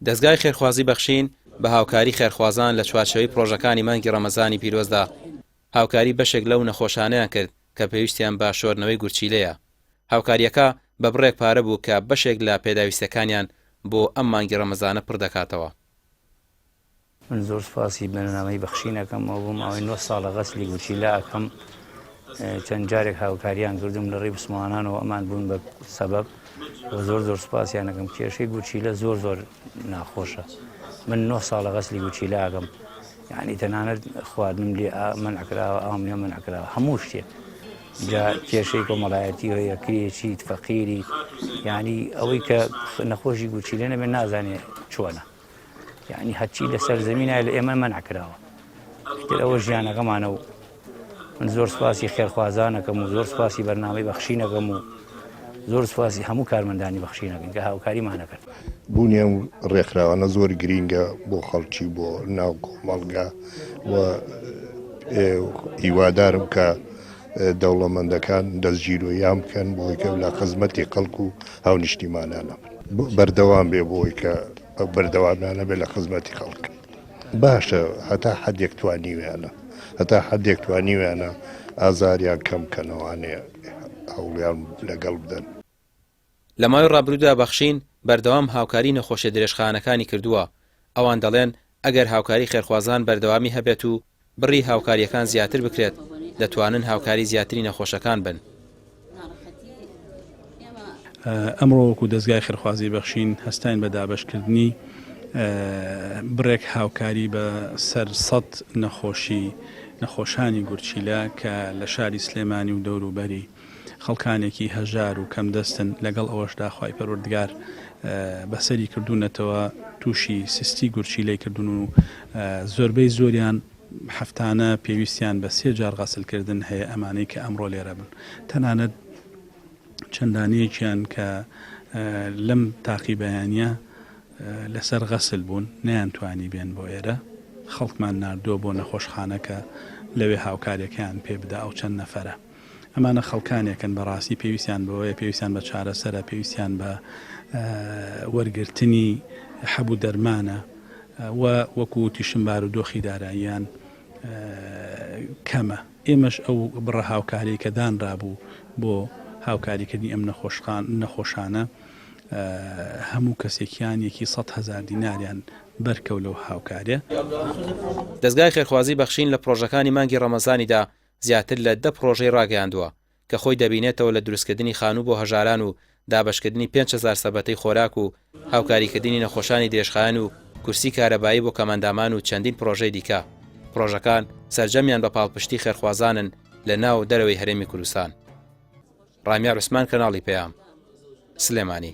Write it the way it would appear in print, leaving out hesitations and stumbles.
دەستگای خێرخوازی بەخشین بە هاوکاری خێرخوازان لە چوارچێوەی پرۆژەکانی مانگی ڕەمەزانی پیرۆزدا هاوکاری بەشێک لەو نەخۆشانەیان کرد کە پێویستیان بە شۆرنەوەی گورچیلەیە. هاوکاریەکە بە بڕێک پارە بوو کە بەشێک لە پێداویستەکانیان بۆ ئەم مانگی ڕەمەزانە پڕ دەکاتەوە. من زۆر سپاسی بەرنامەی بەخشینەکەمەوە بووم ئەوەی 9 ساڵە غەسلی گورچیلە ئەەکەم. چەند جارێک هاوکاریان کردم لە ڕێی بسمانانەوە ئەمان بوون بە سەبەب زۆر سپاسیانەکەم. کێشەی گورچیلە زۆر ناخۆشە. من 9 ساڵە غەسلی گورچیلە ئەەکەم، یعنی تەنانەت خواردنم لێ منعکراوە، ئاوم لێ منعکراوە، هەموو شتێک. جا کێشەی کۆمەڵایەتی هەیە، کرێچیت، فەقیری، یعنی ئەوەی کە نەخۆشی گورچیلە نەبێ نازانێ چۆنە، یعنی هەرچی لەسەر زەمینە لە ئێمە منعکراوە. ئەوە ژیانەکەمانە و من زۆر سپاسی خێرخوازانەکەم و زۆر سپاسی بەرنامەی بەخشینەکەم و زۆر سپاسی هەموو کارمەندانی بەخشینەکەن کە هاوکاریمانە کرد. بوونی ئەم ڕێکخراوانە زۆر گرینگە بۆ خەڵکی، بۆ ناو کۆمەڵگا و هیوادارم کە دەوڵەمەندەکان دەستگیرۆیان بکەن بۆی کە لە خزمەتی خەڵک و هاونیشتیمانانە بەردەوام بێ، بۆی کە بەردەوامانە بێ لە خزمەتی خەڵک. باشە هەتا حەدێک توانیویانە، هەتا حەدێک توانیویانە ئازاریان کەم کەنەوانێ هەوڵیان لەگەڵ بدەن. لە ماوەی ڕابردوودا بەخشین بەردەوام هاوکاری نەخۆشیە درێژخانەکانی کردووە. ئەوان دەڵێن ئەگەر هاوکاری خێرخوازان بەردەوامی هەبێت و بڕی هاوکاریەکان زیاتر بکرێت دەتوانن هاوکاری زیاتری نەخۆشەکان بن. ئەمڕۆ وەکو دەستگای خێرخوازی بەخشین هەستاین بە دابەشکردنی بڕێک هاوکاری بە سەر 100 نەخۆشانی گورچیلە کە لە شاری سلێمانی و دەوروبەری خەڵکانێکی هەژار و کەم دەستن، لەگەڵ ئەوەشدا خوای پەروەردگار بەسەری کردوونەتەوە تووشی سستی گورچیلەی کردوون و زۆربەی زۆریان هەفتانە پێویستیان بە 3 جار غەسلکردن هەیە، ئەمانەی کە ئەمڕۆ لێرە بن. تەنانەت چەندانەیەکیان کە لەم تاقیبەیانە لەسەر غەسل بوون نەیانتوانی بێن بۆ ئێرە. خەڵکمان ناردووە بۆ نەخۆشخانەکە لەوێ هاوکاریەکەیان پێ بدا ئەو چەند نەفەرە. ئەمانە خەڵکانێکن بەڕاستی پێویستیان بەوەیە، پێویستیان بە چارەسەرە، پێویستیان بە وەرگرتنی حەبوو دەرمانە و وەکو تیشمبار و دۆخی داراییان کەمە. ئێمەش ئەو بڕە هاوکاری کە دانرابوو بۆ هاوکاریکردنی ئەم نەخۆشانە هەموو کەسێکیان 100,000 دیناریان بەرکەو لەو هاوکاریە. دەستگای خێرخوازی بەخشین لە پرۆژەکانی مانگی ڕەمەزانیدا زیاتر لە 10 پرۆژەی ڕاگەیاندووە کە خۆی دەبینێتەوە لە دروستکردنی خانوو بۆ هەژاران و دابەشکردنی 5,000 سەبەتەی خۆراک و هاوکاریکردنی نەخۆشانی درێژخایەن و کورسی کارەبایی بۆ کەمەندامان و چەندین پرۆژەی دیکە. پرۆژەکان سەرجەمیان بە پاڵپشتی خێرخوازانن لە ناو دەرەوەی هەرێمی کوردستان. ڕامیار عوسمان، کەناڵی پەیام، سلێمانی.